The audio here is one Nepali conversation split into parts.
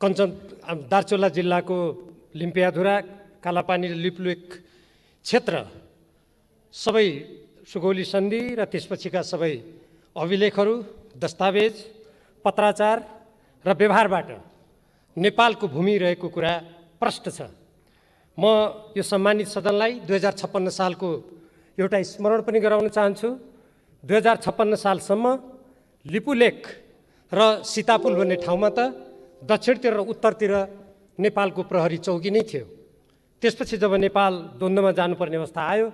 कञ्चन दार्चुला जिल्लाको लिम्पियाधुरा, कालापानी र लिपुलेक क्षेत्र सबै सुगौली सन्धि र त्यसपछिका सबै अभिलेखहरू, दस्तावेज, पत्राचार र व्यवहारबाट नेपालको भूमि रहेको कुरा प्रष्ट छ। म यो सम्मानित सदनलाई 2056 सालको एउटा स्मरण पनि गराउन चाहन्छु। 2056 सालसम्म लिपुलेक र सीतापुल भन्ने ठाउँमा त दक्षिणतिर र उत्तरतिर नेपालको प्रहरी चौकी नै थियो। त्यसपछि जब नेपाल द्वन्द्वमा जानुपर्ने अवस्था आयो,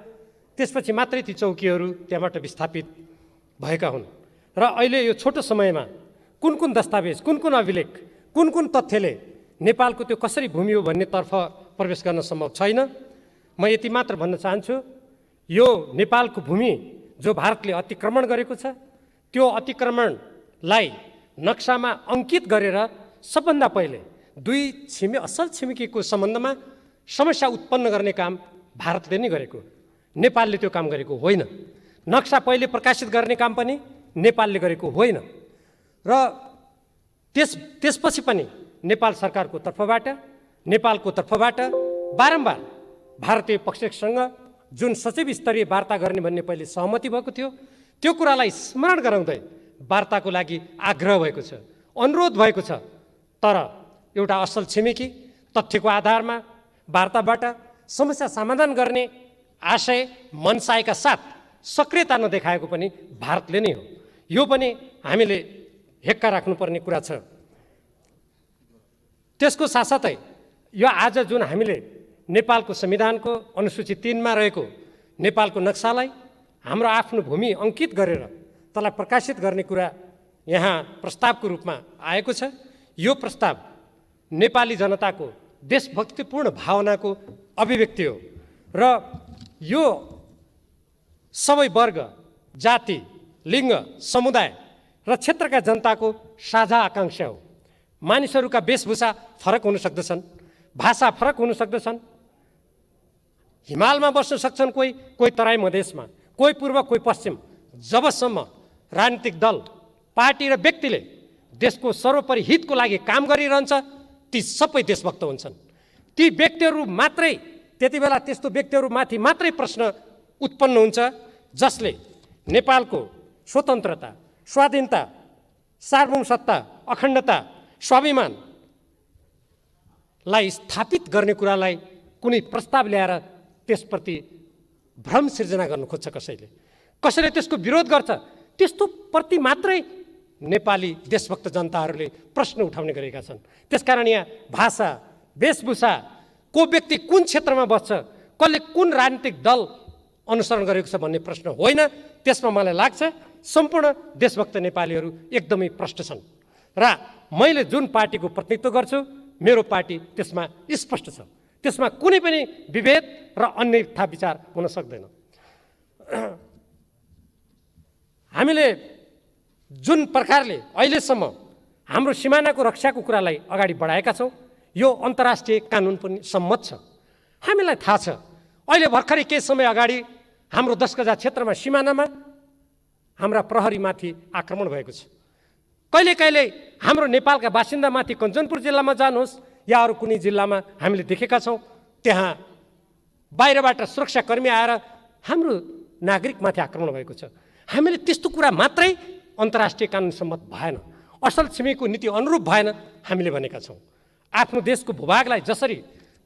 त्यसपछि मात्रै ती चौकीहरू त्यहाँबाट विस्थापित भएका हुन्। र अहिले यो छोटो समयमा कुन कुन दस्तावेज, कुन कुन अभिलेख, कुन कुन तथ्यले नेपालको त्यो कसरी भूमि हो भन्नेतर्फ प्रवेश गर्न सम्भव छैन। म यति मात्र भन्न चाहन्छु, यो नेपालको भूमि जो भारतले अतिक्रमण गरेको छ, त्यो अतिक्रमणलाई नक्सामा अङ्कित गरेर सबभन्दा पहिले दुई असल छिमेकीको सम्बन्धमा समस्या उत्पन्न गर्ने काम भारतले नै गरेको, नेपालले त्यो काम गरेको होइन। नक्सा पहिले प्रकाशित गर्ने काम पनि नेपालले गरेको होइन। र त्यसपछि पनि नेपाल सरकारको तर्फबाट, नेपालको तर्फबाट बारम्बार भारतीय पक्षसँग जुन सचिव स्तरीय वार्ता गर्ने भन्ने पहिले सहमति भएको थियो, त्यो कुरालाई स्मरण गराउँदै वार्ताको लागि आग्रह भएको छ, अनुरोध भएको छ। तर एउटा असल छिमेकी तथ्यको आधारमा वार्ताबाट समस्या समाधान गर्ने आशय मनसायका साथ सक्रियता नदेखाएको पनि भारतले नै हो। यो पनि हामीले हेक्का राख्नुपर्ने कुरा छ। त्यसको साथसाथै यो आज जुन हामीले नेपालको संविधानको अनुसूची 3 मा रहेको नेपालको नक्सालाई हाम्रो आफ्नो भूमि अङ्कित गरेर त्यसलाई प्रकाशित गर्ने कुरा यहाँ प्रस्तावको रूपमा आएको छ। यो प्रस्ताव नेपाली जनताको देशभक्तिपूर्ण भावनाको अभिव्यक्ति हो र यो सबै वर्ग, जाति, लिङ्ग, समुदाय र क्षेत्रका जनताको साझा आकाङ्क्षा हो। मानिसहरूका वेशभूषा फरक हुन सक्दछन्, भाषा फरक हुन सक्दछन्, हिमालमा बस्न सक्छन् कोही तराई मधेसमा, कोही पूर्व, कोही पश्चिम। जबसम्म राजनीतिक दल, पार्टी र व्यक्तिले देशको सर्वोपरि हितको लागि काम गरिरहन्छ, ती सबै देशभक्त हुन्छन्। ती व्यक्तिहरू मात्रै, त्यति बेला त्यस्तो व्यक्तिहरूमाथि मात्रै प्रश्न उत्पन्न हुन्छ जसले नेपालको स्वतन्त्रता, स्वाधीनता, सार्वभौमसत्ता, अखण्डता, स्वाभिमानलाई स्थापित गर्ने कुरालाई कुनै प्रस्ताव ल्याएर त्यसप्रति भ्रम सिर्जना गर्नु खोज्छ कसैले त्यसको विरोध गर्छ, त्यस्तो प्रति मात्रै नेपाली देशभक्त जनताहरूले प्रश्न उठाउने गरेका छन्। त्यसकारण यहाँ भाषा, वेशभूषा, को व्यक्ति कुन क्षेत्रमा बस्छ, कसले कुन राजनीतिक दल अनुसरण गरेको छ भन्ने प्रश्न होइन। त्यसमा मलाई लाग्छ सम्पूर्ण देशभक्त नेपालीहरू एकदमै प्रष्ट छन् र मैले जुन पार्टीको प्रतिनिधित्व गर्छु, मेरो पार्टी त्यसमा स्पष्ट छ। त्यसमा कुनै पनि विभेद र अन्यथा विचार हुन सक्दैन। हामीले जुन प्रकारले अहिलेसम्म हाम्रो सिमानाको रक्षाको कुरालाई अगाडि बढाएका छौँ, यो अन्तर्राष्ट्रिय कानुन पनि सम्मत छ। हामीलाई थाहा छ अहिले भर्खरै केही समय अगाडि हाम्रो 10 गजा क्षेत्रमा, सिमानामा हाम्रा प्रहरीमाथि आक्रमण भएको छ। कहिले हाम्रो नेपालका बासिन्दामाथि कञ्चनपुर जिल्लामा जानुहोस् या अरू कुनै जिल्लामा हामीले देखेका छौँ, त्यहाँ बाहिरबाट सुरक्षाकर्मी आएर हाम्रो नागरिकमाथि आक्रमण भएको छ। हामीले त्यस्तो कुरा मात्रै अन्तर्राष्ट्रिय कानुन सम्मत भएन, असल छिमेकीको नीति अनुरूप भएन हामीले भनेका छौँ। आफ्नो देशको भूभागलाई जसरी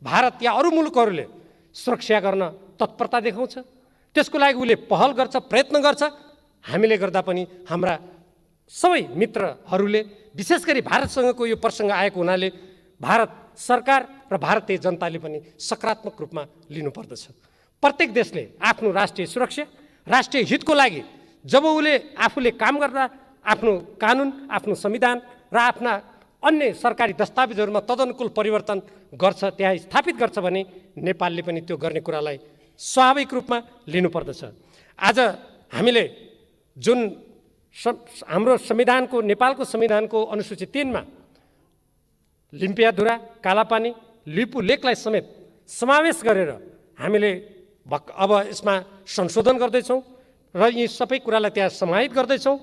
भारत या अरू मुलुकहरूले सुरक्षा गर्न तत्परता देखाउँछ, त्यसको लागि उसले पहल गर्छ, प्रयत्न गर्छ। हामीले गर्दा पनि हाम्रा सबै मित्रहरूले, विशेष गरी भारतसँगको यो प्रसङ्ग आएको हुनाले भारत सरकार र भारतीय जनताले पनि सकारात्मक रूपमा लिनुपर्दछ। प्रत्येक देशले आफ्नो राष्ट्रिय सुरक्षा, राष्ट्रिय हितको लागि जब उसले आफूले काम गर्दा आफ्नो कानुन, आफ्नो संविधान र आफ्ना अन्य सरकारी दस्तावेजहरूमा तदनुकूल परिवर्तन गर्छ, त्यहाँ स्थापित गर्छ भने नेपालले पनि त्यो गर्ने कुरालाई स्वाभाविक रूपमा लिनुपर्दछ। आज हामीले जुन हाम्रो संविधानको, नेपालको संविधानको अनुसूची 3 मा लिम्पियाधुरा, कालापानी, लिपुलेकलाई समेत समावेश गरेर हामीले अब यसमा संशोधन गर्दैछौँ र यी सबै कुरालाई त्यहाँ समाहित गर्दैछौँ।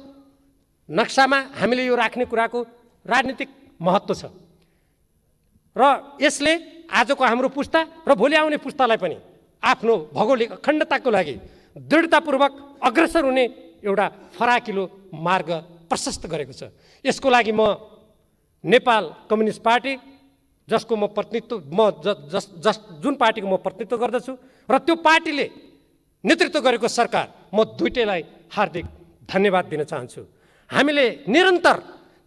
नक्सामा हामीले यो राख्ने कुराको राजनीतिक महत्त्व छ। र यसले आजको हाम्रो पुस्ता र भोलि आउने पुस्तालाई पनि आफ्नो भौगोलिक अखण्डताको लागि दृढतापूर्वक अग्रसर हुने एउटा फराकिलो मार्ग प्रशस्त गरेको छ। यसको लागि म नेपाल कम्युनिस्ट पार्टी जसको म जुन पार्टीको म प्रतिनिधित्व गर्दछु र त्यो पार्टीले नेतृत्व गरेको सरकार, म दुईटैलाई हार्दिक धन्यवाद दिन चाहन्छु। हामीले निरन्तर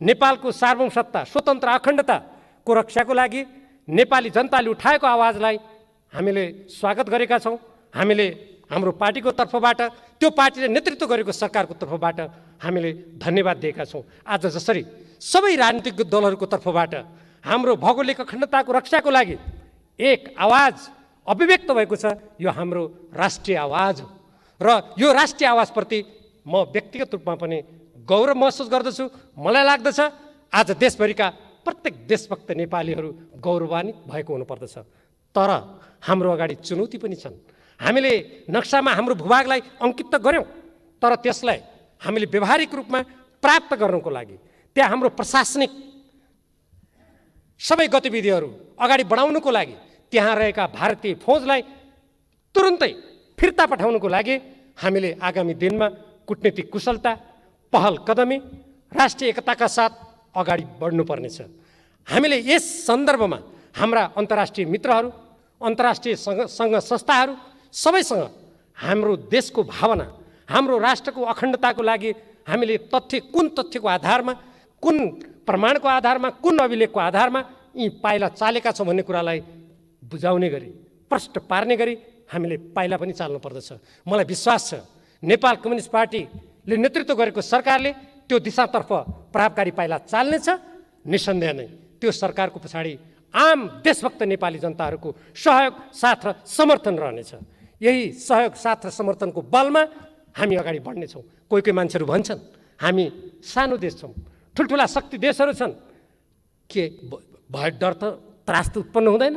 नेपालको सार्वभौमसत्ता, स्वतन्त्र, अखण्डताको रक्षाको लागि नेपाली जनताले उठाएको आवाजलाई हामीले स्वागत गरेका छौँ। हामीले हाम्रो पार्टीको तर्फबाट, त्यो पार्टीले नेतृत्व गरेको सरकारको तर्फबाट हामीले धन्यवाद दिएका छौँ। आज जसरी सबै राजनीतिक दलहरूको तर्फबाट हाम्रो भौगोलिक अखण्डताको रक्षाको लागि एक आवाज अभिव्यक्त भएको छ, यो हाम्रो राष्ट्रिय आवाज हो र यो राष्ट्रिय आवाजप्रति म व्यक्तिगत रूपमा पनि गौरव महसुस गर्दछु। मलाई लाग्दछ आज देशभरिका प्रत्येक देशभक्त नेपालीहरू गौरवान्वित भएको हुनुपर्दछ। तर हाम्रो अगाडि चुनौती पनि छन्। हामीले नक्सामा हाम्रो भूभागलाई अङ्कित त गऱ्यौँ, तर त्यसलाई हामीले व्यवहारिक रूपमा प्राप्त गर्नको लागि त्यहाँ हाम्रो प्रशासनिक सबै गतिविधिहरू अगाडि बढाउनको लागि त्यहाँ रहेका भारतीय फौजलाई तुरुन्तै फिर्ता पठाउनको लागि हामीले आगामी दिनमा कूटनीतिक कुशलता, पहल कदमी, राष्ट्रिय एकताका साथ अगाडि बढ्नुपर्नेछ। हामीले यस सन्दर्भमा हाम्रा अन्तर्राष्ट्रिय मित्रहरू, अन्तर्राष्ट्रिय सङ्घ संस्थाहरू सबैसँग हाम्रो देशको भावना, हाम्रो राष्ट्रको अखण्डताको लागि हामीले कुन तथ्यको आधारमा, कुन प्रमाणको आधारमा, कुन अभिलेखको आधारमा यी पाइला चालेका छौँ भन्ने कुरालाई बुझाउने गरी, प्रष्ट पार्ने गरी हामीले पाइला पनि चाल्नु पर्दछ। मलाई विश्वास छ नेपाल कम्युनिस्ट पार्टीले नेतृत्व गरेको सरकारले त्यो दिशातर्फ प्रभावकारी पाइला चाल्नेछ। निसन्देह नै त्यो सरकारको पछाडि आम देशभक्त नेपाली जनताहरूको सहयोग, साथ र समर्थन रहनेछ। यही सहयोग, साथ र समर्थनको बलमा हामी अगाडि बढ्नेछौँ। कोही मान्छेहरू भन्छन् हामी सानो देश छौँ, ठुल्ठुला शक्ति देशहरू छन्, के भय, डर त त्रास त उत्पन्न हुँदैन?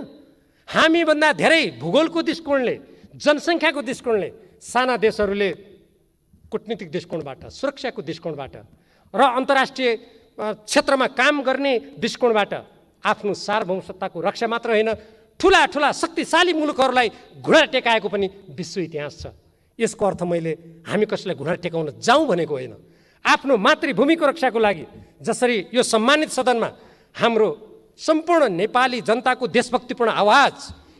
हामीभन्दा धेरै भूगोलको दृष्टिकोणले, जनसङ्ख्याको दृष्टिकोणले साना देशहरूले कूटनीतिक दृष्टिकोणबाट, सुरक्षाको दृष्टिकोणबाट र अन्तर्राष्ट्रिय क्षेत्रमा काम गर्ने दृष्टिकोणबाट आफ्नो सार्वभौमसत्ताको रक्षा मात्र होइन, ठुला ठुला शक्तिशाली मुलुकहरूलाई घुँडा टेकाएको पनि विश्व इतिहास छ। यसको अर्थ मैले हामी कसैलाई घुँडा टेकाउन जाउँ भनेको होइन। आफ्नो मातृभूमिको रक्षाको लागि जसरी यो सम्मानित सदनमा हाम्रो सम्पूर्ण नेपाली जनताको देशभक्तिपूर्ण आवाज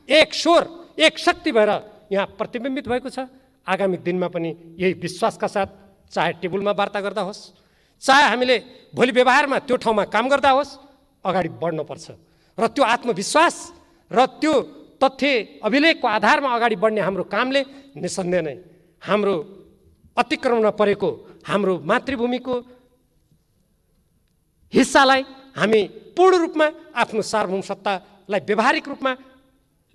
एक स्वर, एक शक्ति भएर यहाँ प्रतिबिम्बित भएको छ, आगामी दिनमा पनि यही विश्वासका साथ चाहे टेबलमा वार्ता गर्दा होस्, चाहे हामीले भोलि व्यवहारमा त्यो ठाउँमा काम गर्दा होस्, अगाडि बढ्नुपर्छ। र त्यो आत्मविश्वास र त्यो तथ्य अभिलेखको आधारमा अगाडि बढ्ने हाम्रो कामले निसन्देह नै हाम्रो अतिक्रमणमा परेको हाम्रो मातृभूमिको हिस्सालाई हामी पूर्ण रूपमा आफ्नो सार्वभौमसत्तालाई व्यावहारिक रूपमा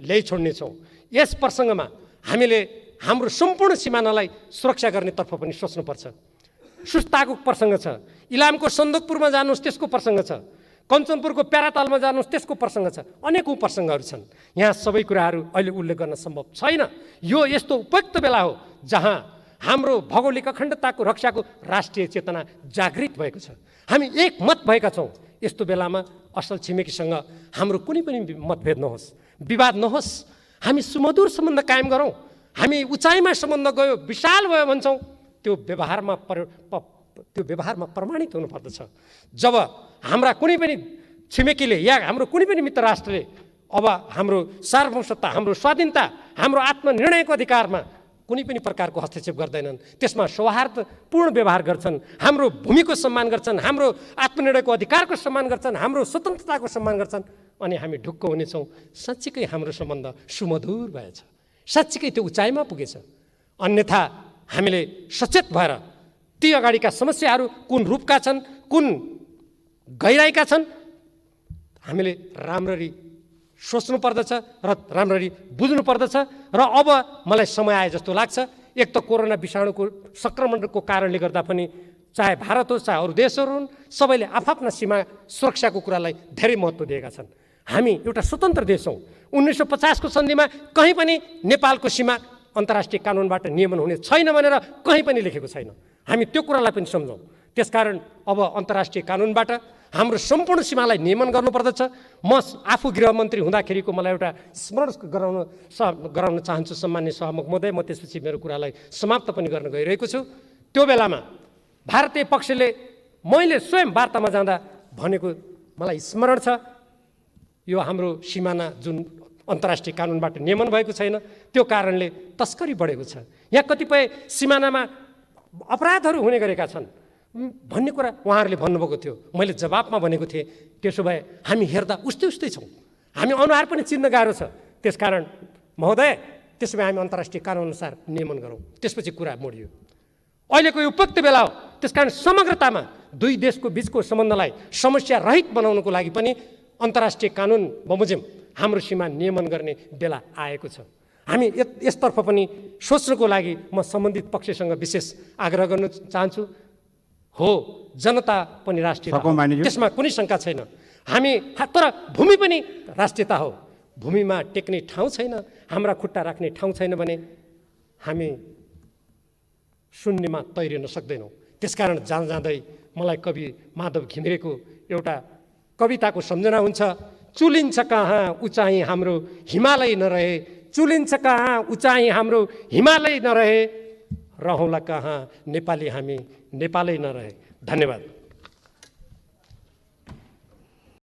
ल्याइ छोड्नेछौँ। यस प्रसङ्गमा हामीले हाम्रो सम्पूर्ण सिमानालाई सुरक्षा गर्नेतर्फ पनि सोच्नुपर्छ। सुस्ताको प्रसङ्ग छ, इलामको सन्दकपुरमा जानुहोस् त्यसको प्रसङ्ग छ, कञ्चनपुरको प्यारातालमा जानुहोस् त्यसको प्रसङ्ग छ, अनेकौँ प्रसङ्गहरू छन्। यहाँ सबै कुराहरू अहिले उल्लेख गर्न सम्भव छैन। यो यस्तो उपयुक्त बेला हो जहाँ हाम्रो भौगोलिक अखण्डताको रक्षाको राष्ट्रिय चेतना जागृत भएको छ। हामी एकमत भएका छौँ। यस्तो बेलामा असल छिमेकीसँग हाम्रो कुनै पनि मतभेद नहोस्, विवाद नहोस्, हामी सुमधुर सम्बन्ध कायम गरौँ। हामी उचाइमा सम्बन्ध गयो, विशाल भयो भन्छौँ, त्यो व्यवहारमा प्रमाणित हुनुपर्दछ। जब हाम्रा कुनै पनि छिमेकीले या हाम्रो कुनै पनि मित्र राष्ट्रले अब हाम्रो सार्वभौमसत्ता, हाम्रो स्वाधीनता, हाम्रो आत्मनिर्णयको अधिकारमा कुनै पनि प्रकारको हस्तक्षेप गर्दैनन्, त्यसमा सौहार्दपूर्ण व्यवहार गर्छन्, हाम्रो भूमिको सम्मान गर्छन्, हाम्रो आत्मनिर्णयको अधिकारको सम्मान गर्छन्, हाम्रो स्वतन्त्रताको सम्मान गर्छन्, अनि हामी ढुक्क हुनेछौँ। साँच्चीकै हाम्रो सम्बन्ध सुमधुर भएछ, साँच्चीकै त्यो उचाइमा पुगेछ। अन्यथा हामीले सचेत भएर ती अगाडिका समस्याहरू कुन रूपका छन्, कुन गहिराइका छन्, हामीले राम्ररी सोच्नु पर्दछ र राम्ररी बुझ्नु पर्दछ। र अब मलाई समय आए जस्तो लाग्छ। एक त कोरोना विषाणुको सङ्क्रमणको कारणले गर्दा पनि चाहे भारत होस् चाहे अरू देशहरू हुन्, सबैले आफ्ना सीमा सुरक्षाको कुरालाई धेरै महत्त्व दिएका छन्। हामी एउटा स्वतन्त्र देश हौँ। 1950 को सन्धिमा कहीँ पनि नेपालको सीमा अन्तर्राष्ट्रिय कानुनबाट नियमन हुने छैन भनेर कहीँ पनि लेखेको छैन। हामी त्यो कुरालाई पनि सम्झौँ। त्यसकारण अब अन्तर्राष्ट्रिय कानुनबाट हाम्रो सम्पूर्ण सीमालाई नियमन गर्नुपर्दछ। म आफू गृहमन्त्री हुँदाखेरिको मलाई एउटा स्मरण गराउन चाहन्छु सम्माननीय सभामुख महोदय। म त्यसपछि मेरो कुरालाई समाप्त पनि गर्न गइरहेको छु। त्यो बेलामा भारतीय पक्षले मैले स्वयं वार्तामा जाँदा भनेको मलाई स्मरण छ, यो हाम्रो सिमाना जुन अन्तर्राष्ट्रिय कानुनबाट नियमन भएको छैन, त्यो कारणले तस्करी बढेको छ, यहाँ कतिपय सिमानामा अपराधहरू हुने गरेका छन् भन्ने कुरा उहाँहरूले भन्नुभएको थियो। मैले जवाबमा भनेको थिएँ त्यसो भए हामी हेर्दा उस्तै छौँ, हामी अनुहार पनि चिन्न गाह्रो छ, त्यसकारण महोदय त्यसो भए हामी अन्तर्राष्ट्रिय कानुनअनुसार नियमन गरौँ। त्यसपछि कुरा मोडियो। अहिलेको यो उपयुक्त बेला हो, त्यसकारण समग्रतामा दुई देशको बिचको सम्बन्धलाई समस्या रहित बनाउनको लागि पनि अन्तर्राष्ट्रिय कानुन बमोजिम हाम्रो सीमा नियमन गर्ने बेला आएको छ। हामी यसतर्फ पनि सोच्नको लागि म सम्बन्धित पक्षसँग विशेष आग्रह गर्न चाहन्छु। हो, जनता पनि राष्ट्रियता हो, त्यसमा कुनै शङ्का छैन। हामी तर भूमि पनि राष्ट्रियता हो, भूमिमा टेक्ने ठाउँ छैन, हाम्रा खुट्टा राख्ने ठाउँ छैन भने हामी शून्यमा तैरिन सक्दैनौँ। त्यसकारण जाँदै मलाई कवि माधव घिमिरेको एउटा कविताको सम्झना हुन्छ। चुलिन्छ कहाँ उचाइ हाम्रो हिमालय नरहे, चुलिन्छ कहाँ उचाइ हाम्रो हिमालय नरहे, रहौँला कहाँ नेपाली हामी नेपालै नरहे। धन्यवाद।